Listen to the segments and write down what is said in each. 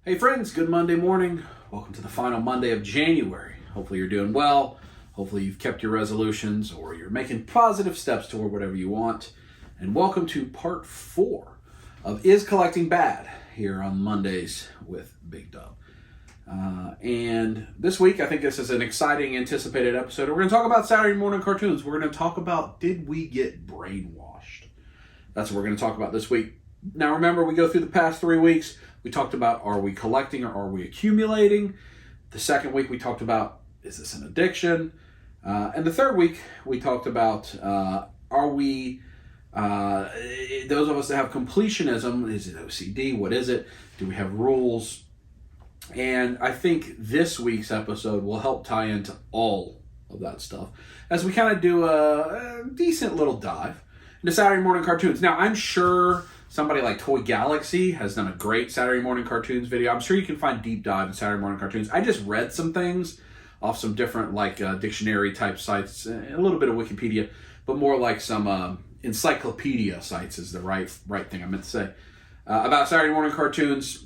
Hey friends, good Monday morning. Welcome to the final Monday of January. Hopefully you're doing well. Hopefully you've kept your resolutions or you're making positive steps toward whatever you want. And welcome to part 4 of Is Collecting Bad here on Mondays with Big Dub. And this week, I think this is an exciting, anticipated episode. We're going to talk about Saturday morning cartoons. We're going to talk about, did we get brainwashed? That's what we're going to talk about this week. Now remember, we go through the past 3 weeks. We talked about, are we collecting or are we accumulating? The second week we talked about, is this an addiction? And the third week we talked about, are we, those of us that have completionism, is it OCD? What is it? Do we have rules? And I think this week's episode will help tie into all of that stuff as we kind of do a decent little dive into Saturday morning cartoons. Now, I'm sure somebody like Toy Galaxy has done a great Saturday morning cartoons video. I'm sure you can find deep dive in Saturday morning cartoons. I just read some things off some different dictionary type sites, a little bit of Wikipedia, but more like some encyclopedia sites is the right thing I meant to say about Saturday morning cartoons.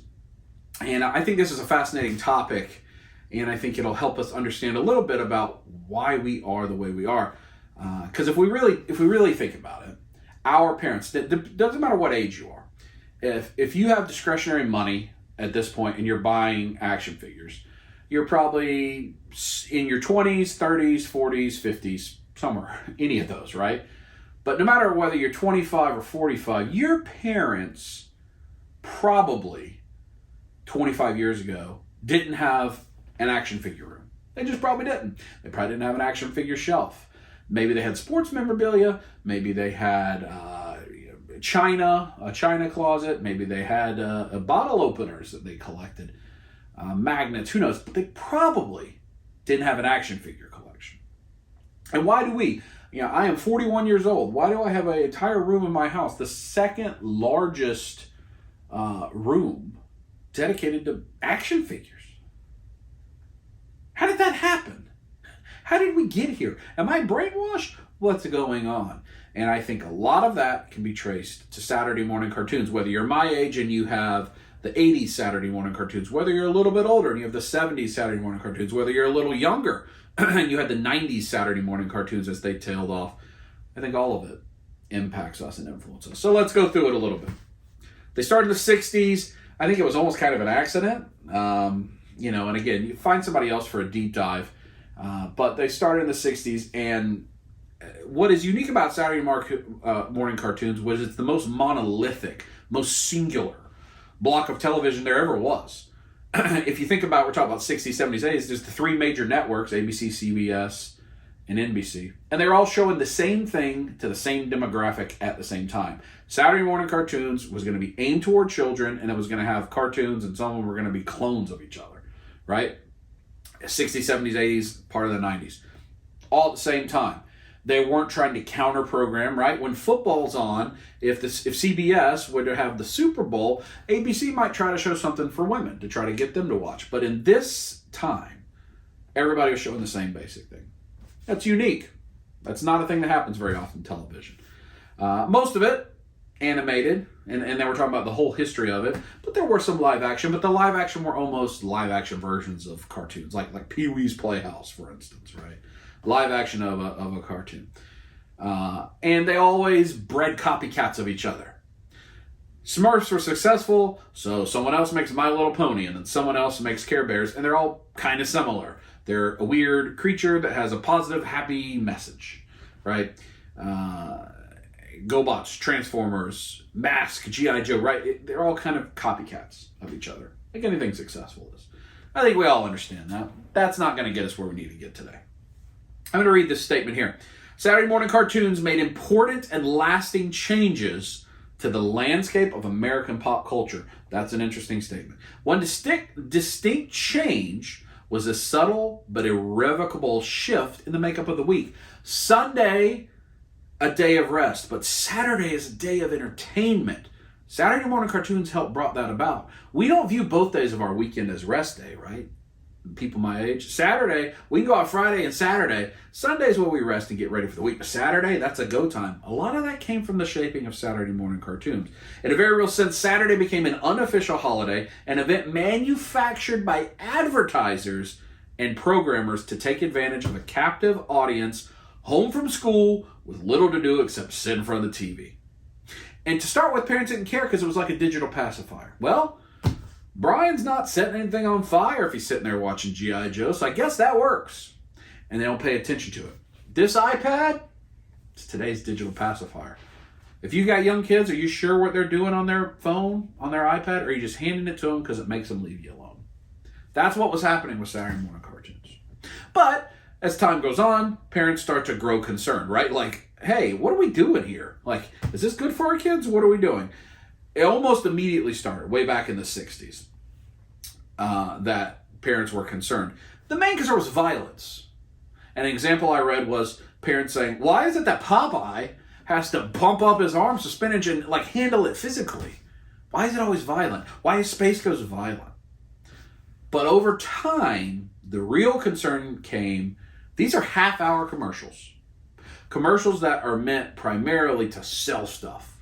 And I think this is a fascinating topic, and I think it'll help us understand a little bit about why we are the way we are. Because if we really think about it, our parents, it doesn't matter what age you are, if you have discretionary money at this point and you're buying action figures, you're probably in your 20s, 30s, 40s, 50s, somewhere, any of those, right? But no matter whether you're 25 or 45, your parents probably 25 years ago didn't have an action figure room. They just probably didn't. They probably didn't have an action figure shelf. Maybe they had sports memorabilia. Maybe they had a china closet. Maybe they had bottle openers that they collected, magnets, who knows. But they probably didn't have an action figure collection. And why do we? I am 41 years old. Why do I have an entire room in my house, the second largest room dedicated to action figures? How did that happen? How did we get here? Am I brainwashed? What's going on? And I think a lot of that can be traced to Saturday morning cartoons. Whether you're my age and you have the 80s Saturday morning cartoons, whether you're a little bit older and you have the 70s Saturday morning cartoons, whether you're a little younger and you had the 90s Saturday morning cartoons as they tailed off, I think all of it impacts us and influences us. So let's go through it a little bit. They started in the 60s. I think it was almost kind of an accident. And again, you find somebody else for a deep dive. But they started in the 60s, and what is unique about Saturday morning cartoons was it's the most monolithic, most singular block of television there ever was. If you think about, we're talking about 60s, 70s, 80s, there's the 3 major networks, ABC, CBS, and NBC. And they're all showing the same thing to the same demographic at the same time. Saturday morning cartoons was going to be aimed toward children, and it was going to have cartoons, and some of them were going to be clones of each other, right? 60s, 70s, 80s, part of the 90s. All at the same time. They weren't trying to counter program, right? When football's on, if CBS were to have the Super Bowl, ABC might try to show something for women to try to get them to watch. But in this time, everybody was showing the same basic thing. That's unique. That's not a thing that happens very often in television. Most of it animated, and then we're talking about the whole history of it, but there were some live action, but the live action were almost live action versions of cartoons, like Pee-wee's Playhouse, for instance, right? Live action of a cartoon. And they always bred copycats of each other. Smurfs were successful, so someone else makes My Little Pony, and then someone else makes Care Bears, and they're all kind of similar. They're a weird creature that has a positive, happy message, right? GoBots, Transformers, Mask, G.I. Joe, right? They're all kind of copycats of each other, like anything successful is. I think we all understand that. That's not going to get us where we need to get today. I'm going to read this statement here. Saturday morning cartoons made important and lasting changes to the landscape of American pop culture. That's an interesting statement. One distinct change was a subtle but irrevocable shift in the makeup of the week. Sunday, a day of rest, but Saturday is a day of entertainment. Saturday morning cartoons brought that about. We don't view both days of our weekend as rest day, right? people my age. Saturday, we can go out Friday and Saturday. Sunday's where we rest and get ready for the week. But Saturday, that's a go time. A lot of that came from the shaping of Saturday morning cartoons. In a very real sense, Saturday became an unofficial holiday, an event manufactured by advertisers and programmers to take advantage of a captive audience home from school with little to do except sit in front of the TV. And to start with, parents didn't care because it was like a digital pacifier. Well, Brian's not setting anything on fire if he's sitting there watching G.I. Joe, so I guess that works. And they don't pay attention to it. This iPad, it's today's digital pacifier. If you got young kids, are you sure what they're doing on their phone, on their iPad, or are you just handing it to them because it makes them leave you alone? That's what was happening with Saturday morning cartoons. But as time goes on, parents start to grow concerned, right? Like, hey, what are we doing here? Like, is this good for our kids? What are we doing? It almost immediately started, way back in the 60s, that parents were concerned. The main concern was violence. An example I read was parents saying, why is it that Popeye has to bump up his arms to spinach and like handle it physically? Why is it always violent? Why is Space Ghost violent? But over time, the real concern came, these are half-hour commercials. Commercials that are meant primarily to sell stuff.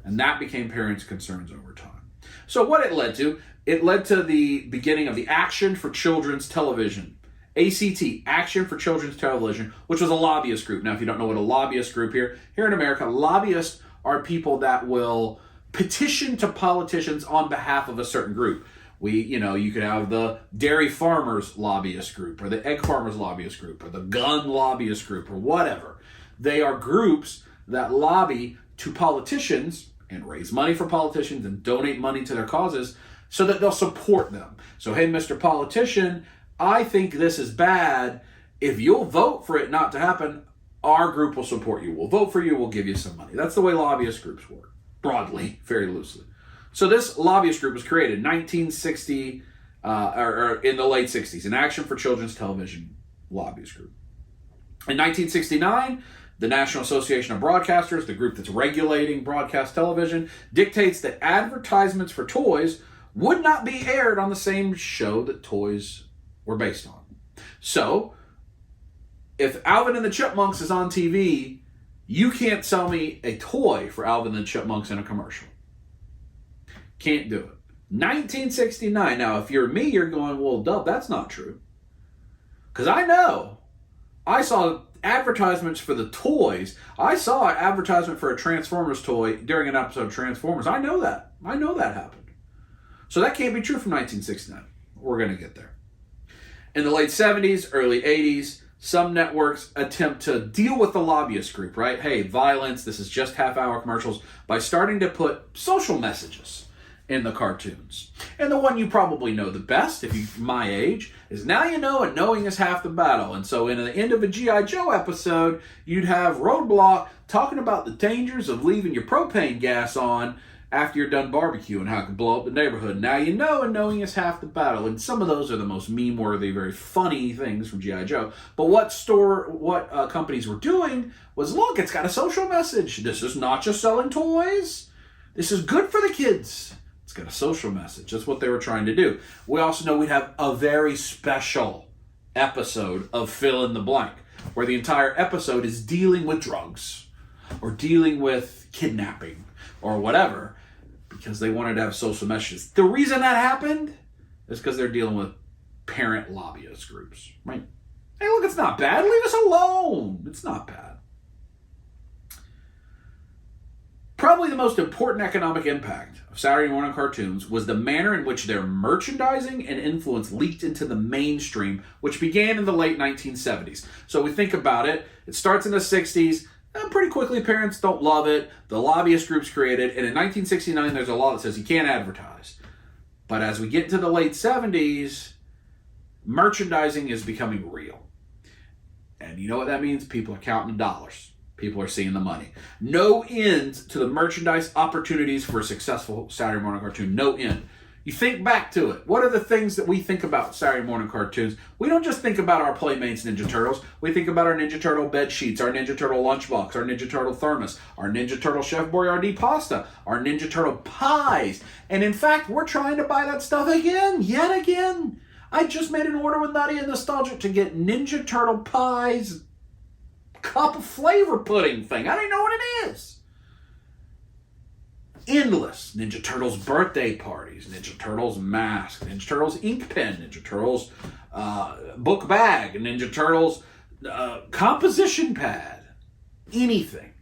And that became parents' concerns over time. So what it led to the beginning of the Action for Children's Television. ACT, Action for Children's Television, which was a lobbyist group. Now, if you don't know what a lobbyist group here in America, lobbyists are people that will petition to politicians on behalf of a certain group. You could have the dairy farmers lobbyist group, or the egg farmers lobbyist group, or the gun lobbyist group, or whatever. They are groups that lobby to politicians and raise money for politicians and donate money to their causes so that they'll support them. So, hey, Mr. Politician, I think this is bad. If you'll vote for it not to happen, our group will support you. We'll vote for you. We'll give you some money. That's the way lobbyist groups work, broadly, very loosely. So this lobbyist group was created in 1960, or in the late 60s, an Action for Children's Television lobbyist group. In 1969, the National Association of Broadcasters, the group that's regulating broadcast television, dictates that advertisements for toys would not be aired on the same show that toys were based on. So, if Alvin and the Chipmunks is on TV, you can't sell me a toy for Alvin and the Chipmunks in a commercial. Can't do it. 1969. Now, if you're me, you're going, well, Dub, that's not true. Because I saw advertisements for the toys. I saw an advertisement for a Transformers toy during an episode of Transformers. I know that happened. So that can't be true from 1969. We're going to get there. In the late 70s, early 80s, some networks attempt to deal with the lobbyist group, right? Hey, violence, this is just half-hour commercials, by starting to put social messages in the cartoons. And the one you probably know the best, if you're my age, is Now You Know and Knowing Is Half the Battle. And so in the end of a G.I. Joe episode, you'd have Roadblock talking about the dangers of leaving your propane gas on after you're done barbecue and how it can blow up the neighborhood. Now you know and knowing is half the battle. And some of those are the most meme-worthy, very funny things from G.I. Joe. But what companies were doing was, look, it's got a social message. This is not just selling toys. This is good for the kids. It's got a social message. That's what they were trying to do. We also know we'd have a very special episode of Fill in the Blank, where the entire episode is dealing with drugs or dealing with kidnapping or whatever, because they wanted to have social messages. The reason that happened is because they're dealing with parent lobbyist groups, right? Hey, look, it's not bad. Leave us alone. It's not bad. Probably the most important economic impact of Saturday morning cartoons was the manner in which their merchandising and influence leaked into the mainstream, which began in the late 1970s. So we think about it. It starts in the 60s. Pretty quickly, parents don't love it. The lobbyist group's created. And in 1969, there's a law that says you can't advertise. But as we get into the late 70s, merchandising is becoming real. And you know what that means? People are counting the dollars. People are seeing the money. No end to the merchandise opportunities for a successful Saturday morning cartoon. No end. You think back to it. What are the things that we think about Saturday morning cartoons? We don't just think about our Playmates Ninja Turtles. We think about our Ninja Turtle bed sheets, our Ninja Turtle lunchbox, our Ninja Turtle thermos, our Ninja Turtle Chef Boyardee pasta, our Ninja Turtle pies. And in fact, we're trying to buy that stuff again, yet again. I just made an order with Nutty and Nostalgic to get Ninja Turtle Pie's cup of flavor pudding thing. I don't even know what it is. Endless. Ninja Turtles birthday parties, Ninja Turtles mask, Ninja Turtles ink pen, Ninja Turtles book bag, Ninja Turtles composition pad. Anything.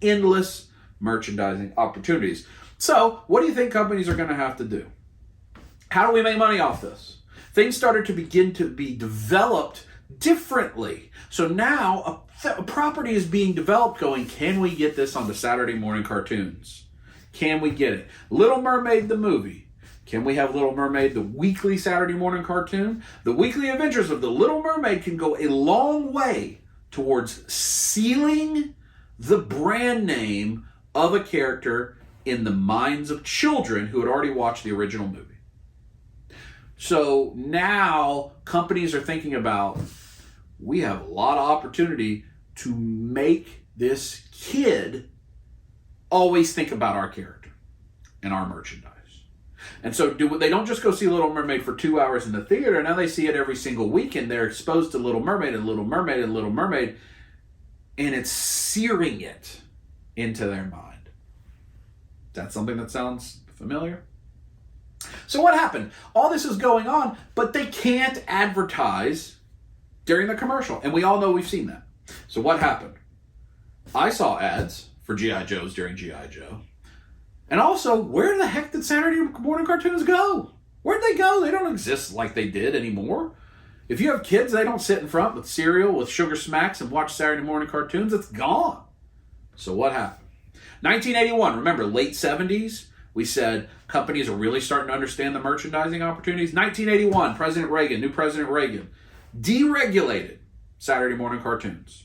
Endless merchandising opportunities. So, what do you think companies are going to have to do? How do we make money off this? Things started to begin to be developed differently. So now a property is being developed going, can we get this on the Saturday morning cartoons? Can we get it? Little Mermaid the movie. Can we have Little Mermaid the weekly Saturday morning cartoon? The Weekly Adventures of the Little Mermaid can go a long way towards sealing the brand name of a character in the minds of children who had already watched the original movie. So now companies are thinking about, we have a lot of opportunity to make this kid always think about our character and our merchandise. And so they don't just go see Little Mermaid for 2 hours in the theater. Now they see it every single weekend. They're exposed to Little Mermaid and Little Mermaid and Little Mermaid. And it's searing it into their mind. That's something that sounds familiar? So what happened? All this is going on, but they can't advertise during the commercial. And we all know we've seen that. So what happened? I saw ads for G.I. Joes during G.I. Joe. And also, where the heck did Saturday morning cartoons go? Where'd they go? They don't exist like they did anymore. If you have kids, they don't sit in front with cereal, with Sugar Smacks, and watch Saturday morning cartoons. It's gone. So what happened? 1981, remember, late 70s, we said companies are really starting to understand the merchandising opportunities. 1981, new President Reagan, deregulated Saturday morning cartoons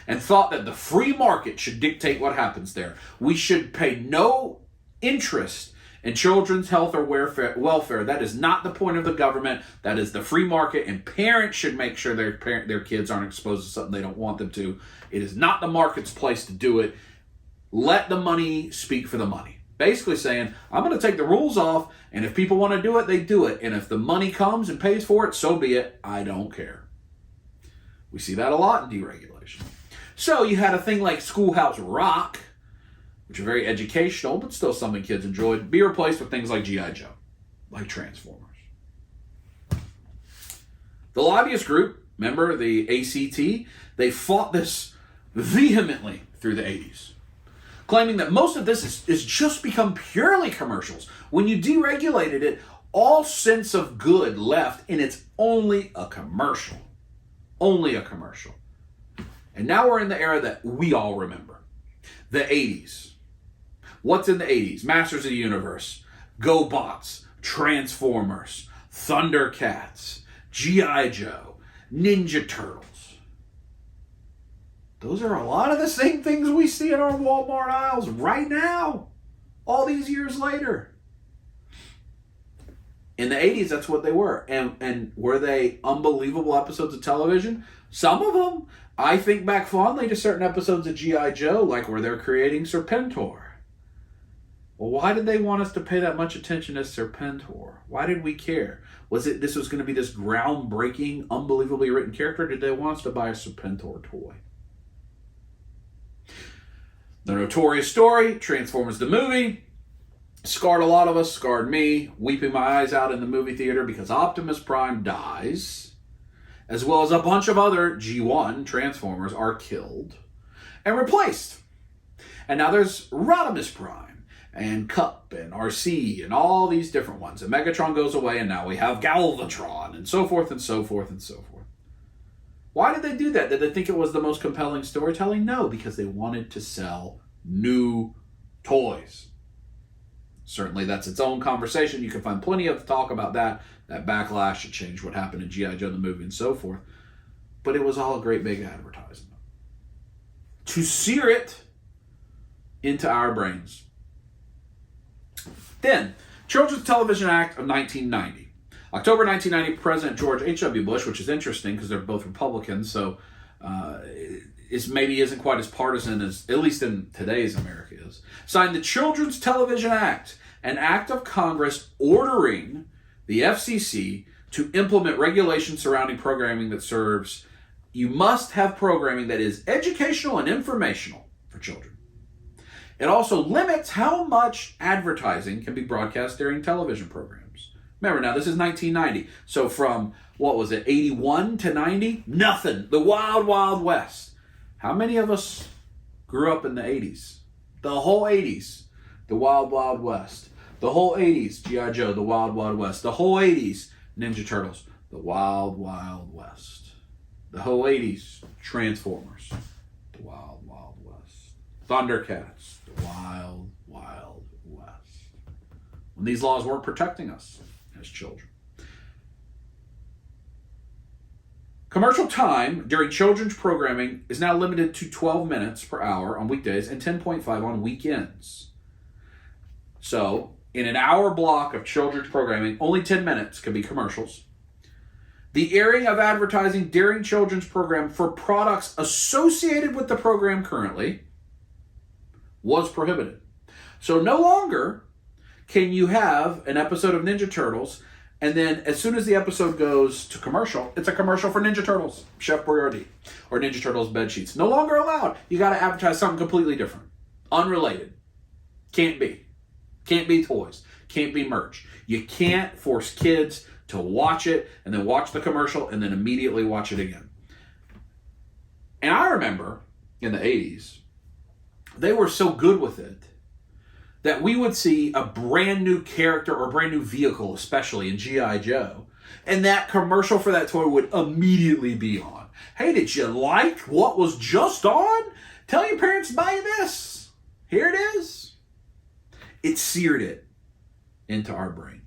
and thought that the free market should dictate what happens there. We should pay no interest in children's health or welfare. That is not the point of the government. That is the free market, and parents should make sure their kids aren't exposed to something they don't want them to. It is not the market's place to do it. Let the money speak for the money. Basically saying, I'm going to take the rules off, and if people want to do it, they do it. And if the money comes and pays for it, so be it. I don't care. We see that a lot in deregulation. So you had a thing like Schoolhouse Rock, which are very educational, but still something kids enjoyed, be replaced with things like G.I. Joe, like Transformers. The lobbyist group, remember the ACT, they fought this vehemently through the 80s, claiming that most of this is just become purely commercials. When you deregulated it, all sense of good left, and it's only a commercial. Only a commercial. And now we're in the era that we all remember. The 80s. What's in the 80s? Masters of the Universe, GoBots, Transformers, Thundercats, G.I. Joe, Ninja Turtles. Those are a lot of the same things we see in our Walmart aisles right now, all these years later. In the 80s, that's what they were. And were they unbelievable episodes of television? Some of them. I think back fondly to certain episodes of G.I. Joe, like where they're creating Serpentor. Well, why did they want us to pay that much attention to Serpentor? Why did we care? Was it this was going to be this groundbreaking, unbelievably written character? Or did they want us to buy a Serpentor toy? The notorious story, Transformers the movie, scarred a lot of us, scarred me, weeping my eyes out in the movie theater because Optimus Prime dies, as well as a bunch of other G1 Transformers are killed and replaced. And now there's Rodimus Prime and Cup and RC and all these different ones. And Megatron goes away, and now we have Galvatron and so forth and so forth and so forth. Why did they do that? Did they think it was the most compelling storytelling? No, because they wanted to sell new toys. Certainly that's its own conversation. You can find plenty of talk about that backlash to change what happened in G.I. Joe the movie and so forth. But it was all a great big advertisement. To sear it into our brains. Then, Children's Television Act of 1990. October 1990, President George H.W. Bush, which is interesting because they're both Republicans, so maybe isn't quite as partisan as, at least in today's America is, signed the Children's Television Act, an act of Congress ordering the FCC to implement regulations surrounding programming that serves. You must have programming that is educational and informational for children. It also limits how much advertising can be broadcast during television programs. Remember, now this is 1990. So from, 81 to 90? Nothing. The wild, wild west. How many of us grew up in the 80s? The whole 80s. The wild, wild west. The whole 80s, G.I. Joe, the wild, wild west. The whole 80s, Ninja Turtles, the wild, wild west. The whole 80s, Transformers, the wild, wild west. Thundercats, the wild, wild west. When these laws weren't protecting us as children. Commercial time during children's programming is now limited to 12 minutes per hour on weekdays and 10.5 on weekends. So, in an hour block of children's programming, only 10 minutes can be commercials. The airing of advertising during children's program for products associated with the program currently was prohibited. So no longer can you have an episode of Ninja Turtles and then as soon as the episode goes to commercial, it's a commercial for Ninja Turtles, Chef Boyardee, or Ninja Turtles bed sheets. No longer allowed. You got to advertise something completely different. Unrelated. Can't be. Can't be toys. Can't be merch. You can't force kids to watch it and then watch the commercial and then immediately watch it again. And I remember in the 80s, they were so good with it that we would see a brand new character or brand new vehicle, especially in G.I. Joe, and that commercial for that toy would immediately be on. Hey, did you like what was just on? Tell your parents to buy this. Here it is. It seared it into our brains.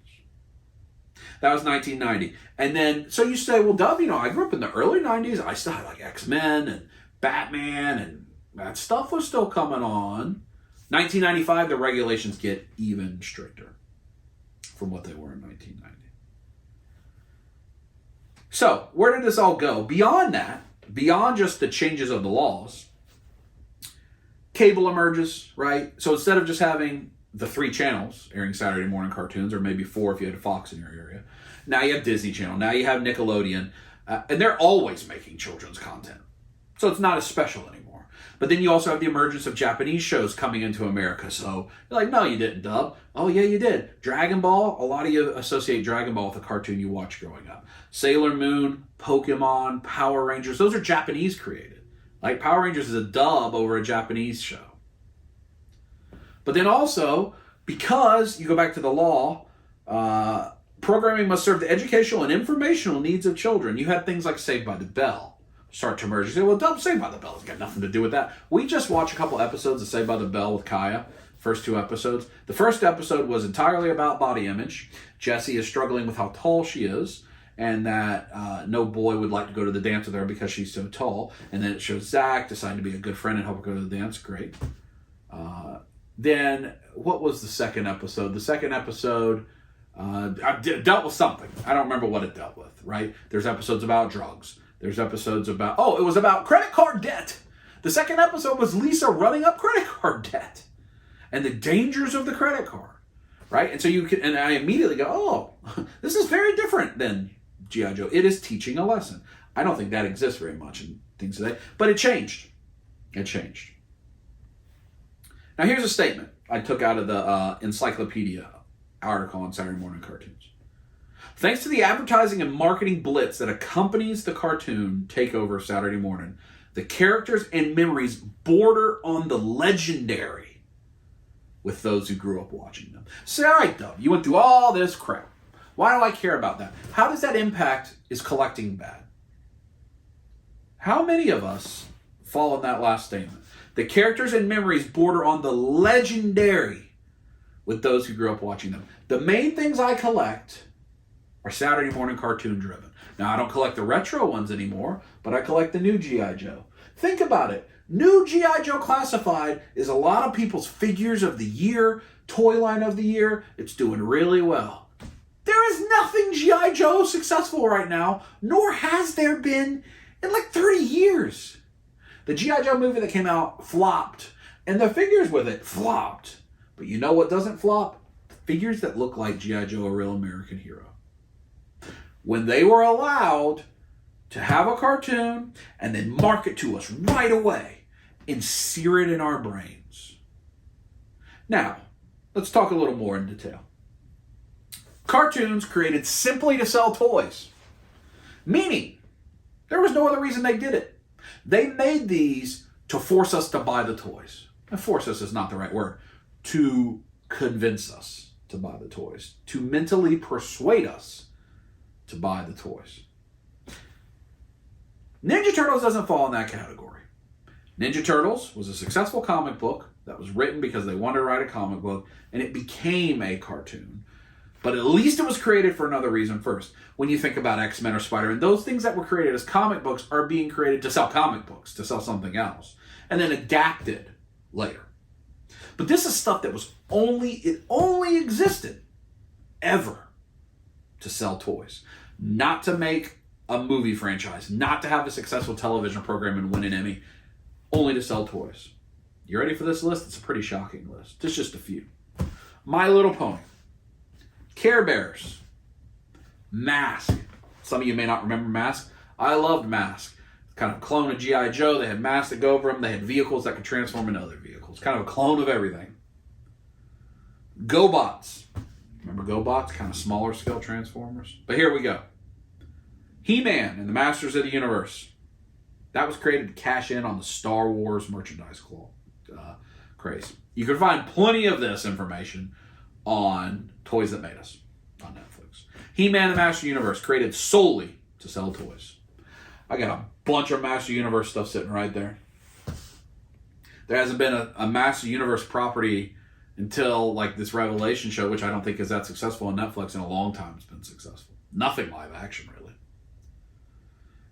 That was 1990. And then, so you say, well, Dub, I grew up in the early 90s. I still had like X-Men and Batman, and that stuff was still coming on. 1995, the regulations get even stricter from what they were in 1990. So, where did this all go? Beyond that, beyond just the changes of the laws, cable emerges, right? So instead of just having the 3 channels airing Saturday morning cartoons, or maybe 4 if you had a Fox in your area, now you have Disney Channel, now you have Nickelodeon, and they're always making children's content. So it's not as special anymore. But then you also have the emergence of Japanese shows coming into America. So you're like, no, you didn't, Dub. Oh, yeah, you did. Dragon Ball, a lot of you associate Dragon Ball with a cartoon you watched growing up. Sailor Moon, Pokemon, Power Rangers, those are Japanese created. Like Power Rangers is a dub over a Japanese show. But then also, because you go back to the law, programming must serve the educational and informational needs of children. You had things like Saved by the Bell start to emerge. You say, well, Dub, Saved by the Bell has got nothing to do with that. We just watched a couple episodes of Saved by the Bell with Kaya, first 2 episodes. The first episode was entirely about body image. Jessie is struggling with how tall she is, and that no boy would like to go to the dance with her because she's so tall. And then it shows Zach deciding to be a good friend and help her go to the dance. Great. Then, what was the second episode? The second episode dealt with something. I don't remember what it dealt with, right? There's episodes about drugs. There's episodes about, it was about credit card debt. The second episode was Lisa running up credit card debt and the dangers of the credit card, right? And so and I immediately go, oh, this is very different than G.I. Joe. It is teaching a lesson. I don't think that exists very much in things today, but it changed. It changed. Now here's a statement I took out of the encyclopedia article on Saturday morning cartoons. Thanks to the advertising and marketing blitz that accompanies the cartoon takeover Saturday morning, the characters and memories border on the legendary with those who grew up watching them. Say, all right, Dub, you went through all this crap. Why do I care about that? How does that impact is collecting bad? How many of us fall in that last statement? The characters and memories border on the legendary with those who grew up watching them. The main things I collect are Saturday morning cartoon driven. Now, I don't collect the retro ones anymore, but I collect the new G.I. Joe. Think about it. New G.I. Joe Classified is a lot of people's figures of the year, toy line of the year. It's doing really well. There is nothing G.I. Joe successful right now, nor has there been in like 30 years. The G.I. Joe movie that came out flopped, and the figures with it flopped. But you know what doesn't flop? Figures that look like G.I. Joe, a real American hero. when they were allowed to have a cartoon and then market to us right away and sear it in our brains. Now, let's talk a little more in detail. Cartoons created simply to sell toys, meaning there was no other reason they did it. They made these to force us to buy the toys. And force us is not the right word. To convince us to buy the toys. To mentally persuade us to buy the toys. Ninja Turtles doesn't fall in that category. Ninja Turtles was a successful comic book that was written because they wanted to write a comic book, and it became a cartoon. But at least it was created for another reason first. When you think about X-Men or Spider-Man, those things that were created as comic books are being created to sell comic books, to sell something else, and then adapted later. But this is stuff that only existed ever to sell toys, not to make a movie franchise, not to have a successful television program and win an Emmy, only to sell toys. You ready for this list? It's a pretty shocking list. It's just a few. My Little Pony, Care Bears, Mask. Some of you may not remember Mask. I loved Mask. Kind of a clone of G.I. Joe. They had masks that go over them. They had vehicles that could transform into other vehicles. Kind of a clone of everything. GoBots. Remember GoBots? Kind of smaller scale Transformers. But here we go. He-Man and the Masters of the Universe. That was created to cash in on the Star Wars merchandise craze. You can find plenty of this information on Toys That Made Us on Netflix. He-Man and the Masters of the Universe, created solely to sell toys. I got a bunch of Master Universe stuff sitting right there. There hasn't been a Master Universe property until like this Revelation show, which I don't think is that successful on Netflix in a long time. It's been successful. Nothing live action, really.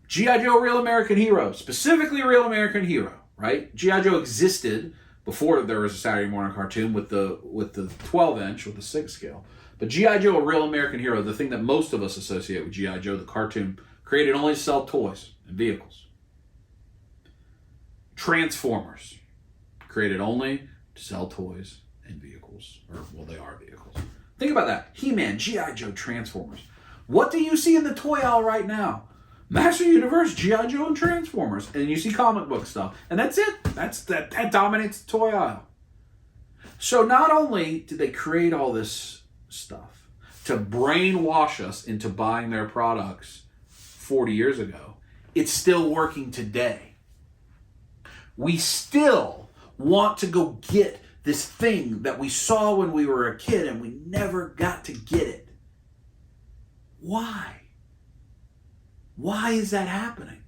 G.I. Joe Real American Hero, specifically Real American Hero, right? G.I. Joe existed before there was a Saturday morning cartoon with the 12-inch, with the 6 scale. But G.I. Joe, a Real American Hero, the thing that most of us associate with G.I. Joe, the cartoon, created only to sell toys and vehicles. Transformers, created only to sell toys and vehicles. Or, well, they are vehicles. Think about that. He-Man, G.I. Joe, Transformers. What do you see in the toy aisle right now? Master Universe, G.I. Joe, and Transformers. And you see comic book stuff. And that's it. That dominates the toy aisle. So not only did they create all this stuff to brainwash us into buying their products 40 years ago, it's still working today. We still want to go get this thing that we saw when we were a kid and we never got to get it. Why? Why is that happening?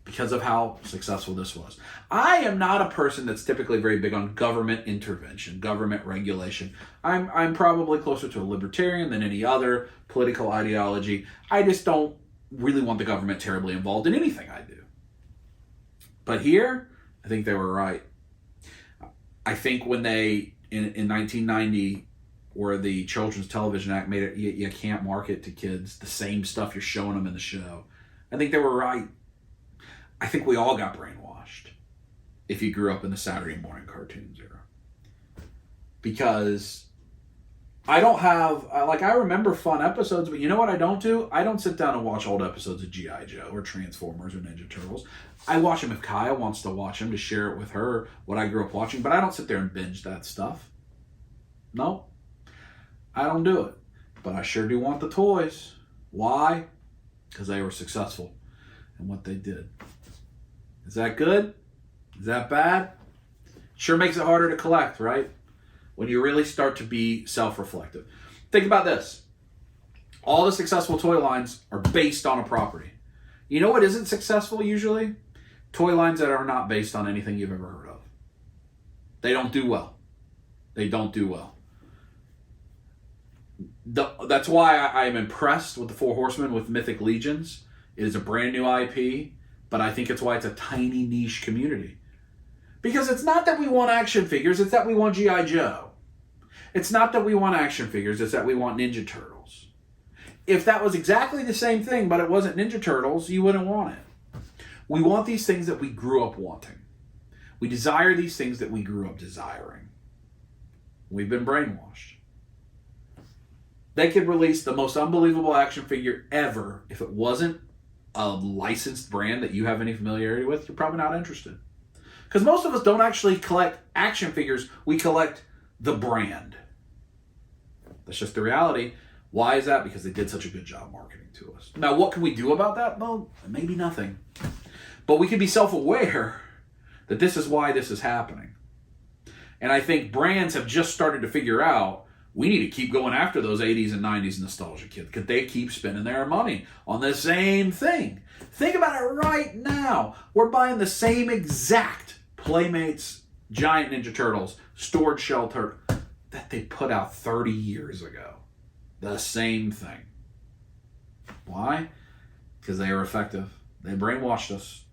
Because of how successful this was. I am not a person that's typically very big on government intervention, government regulation. I'm probably closer to a libertarian than any other political ideology. I just don't really want the government terribly involved in anything I do. But here, I think they were right. I think when they, in 1990, where the Children's Television Act made it, you can't market to kids the same stuff you're showing them in the show. I think they were right. I think we all got brainwashed if you grew up in the Saturday morning cartoons era. Because I don't have, I remember fun episodes, but you know what I don't do? I don't sit down and watch old episodes of G.I. Joe or Transformers or Ninja Turtles. I watch them if Kaya wants to watch them, to share it with her, what I grew up watching, but I don't sit there and binge that stuff. No, I don't do it. But I sure do want the toys. Why? Because they were successful in what they did. Is that good? Is that bad? Sure makes it harder to collect, right? When you really start to be self-reflective. Think about this. All the successful toy lines are based on a property. You know what isn't successful usually? Toy lines that are not based on anything you've ever heard of. They don't do well. They don't do well. That's why I'm impressed with the Four Horsemen with Mythic Legions. It is a brand new IP, but I think it's why it's a tiny niche community. Because it's not that we want action figures, it's that we want G.I. Joe. It's not that we want action figures, it's that we want Ninja Turtles. If that was exactly the same thing, but it wasn't Ninja Turtles, you wouldn't want it. We want these things that we grew up wanting. We desire these things that we grew up desiring. We've been brainwashed. They could release the most unbelievable action figure ever. If it wasn't a licensed brand that you have any familiarity with, you're probably not interested. Because most of us don't actually collect action figures. We collect the brand. That's just the reality. Why is that? Because they did such a good job marketing to us. Now, what can we do about that? Well, maybe nothing. But we can be self-aware that this is why this is happening. And I think brands have just started to figure out we need to keep going after those 80s and 90s nostalgia kids because they keep spending their money on the same thing. Think about it right now. We're buying the same exact Playmates Giant Ninja Turtles stored shell turtle that they put out 30 years ago. The same thing. Why? Because they are effective. They brainwashed us.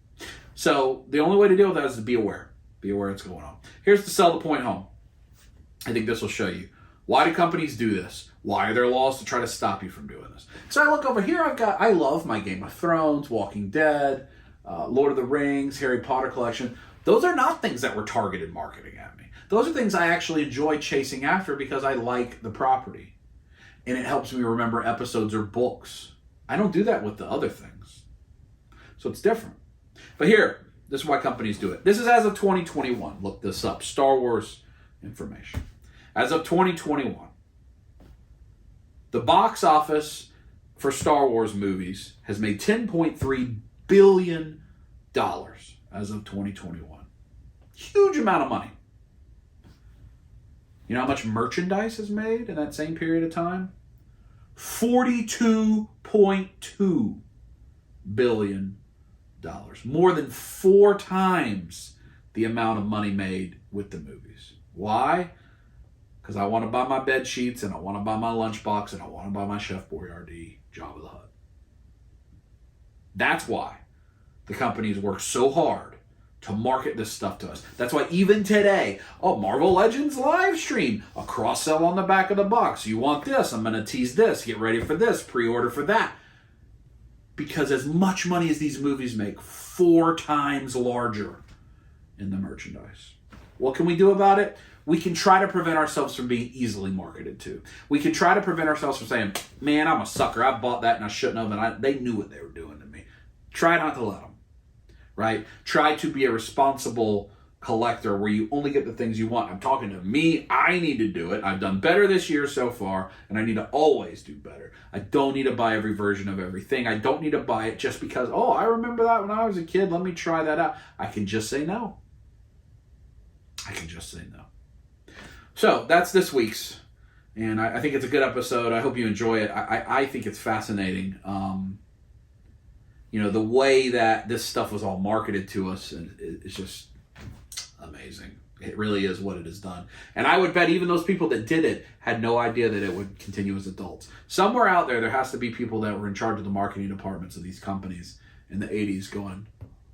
So the only way to deal with that is to be aware. Be aware what's going on. Here's to sell the point home. I think this will show you. Why do companies do this? Why are there laws to try to stop you from doing this? So I look over here, I love my Game of Thrones, Walking Dead, Lord of the Rings, Harry Potter collection. Those are not things that were targeted marketing at me. Those are things I actually enjoy chasing after because I like the property. And it helps me remember episodes or books. I don't do that with the other things. So it's different. But here, this is why companies do it. This is as of 2021. Look this up. Star Wars information. As of 2021, the box office for Star Wars movies has made $10.3 billion as of 2021. Huge amount of money. You know how much merchandise is made in that same period of time? $42.2 billion. More than 4 times the amount of money made with the movies. Why? Because I want to buy my bed sheets, and I want to buy my lunchbox, and I want to buy my Chef Boyardee Jabba the Hutt. That's why the companies work so hard to market this stuff to us. That's why even today, Marvel Legends live stream, a cross-sell on the back of the box. You want this, I'm going to tease this, get ready for this, pre-order for that. Because as much money as these movies make, 4 times larger in the merchandise. What can we do about it? We can try to prevent ourselves from being easily marketed to. We can try to prevent ourselves from saying, man, I'm a sucker. I bought that and I shouldn't have. And they knew what they were doing to me. Try not to let them. Right? Try to be a responsible collector where you only get the things you want. I'm talking to me. I need to do it. I've done better this year so far, and I need to always do better. I don't need to buy every version of everything. I don't need to buy it just because, I remember that when I was a kid. Let me try that out. I can just say no. I can just say no. So that's this week's, and I think it's a good episode. I hope you enjoy it. I think it's fascinating. The way that this stuff was all marketed to us is just amazing. It really is what it has done. And I would bet even those people that did it had no idea that it would continue as adults. Somewhere out there has to be people that were in charge of the marketing departments of these companies in the 80s going,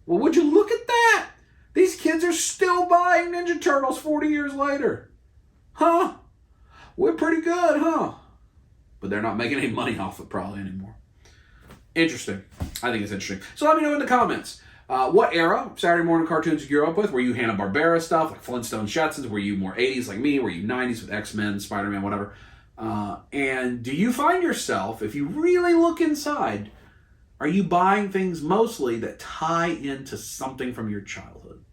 well, would you look at that? These kids are still buying Ninja Turtles 40 years later. Huh? We're pretty good, huh? But they're not making any money off it probably anymore. Interesting. I think it's interesting. So let me know in the comments. What era of Saturday morning cartoons you grew up with? Were you Hanna-Barbera stuff, like Flintstones, Jetsons? Were you more 80s like me? Were you 90s with X-Men, Spider-Man, whatever? And do you find yourself, if you really look inside, are you buying things mostly that tie into something from your childhood?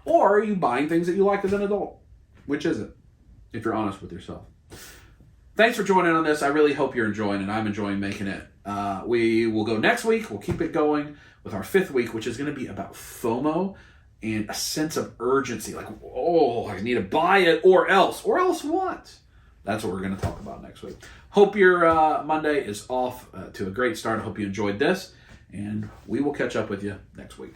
Or are you buying things that you like as an adult? Which is it, if you're honest with yourself? Thanks for joining on this. I really hope you're enjoying it. I'm enjoying making it. We will go next week. We'll keep it going with our 5th week, which is going to be about FOMO and a sense of urgency. Like, I need to buy it or else. Or else what? That's what we're going to talk about next week. Hope your Monday is off to a great start. I hope you enjoyed this. And we will catch up with you next week.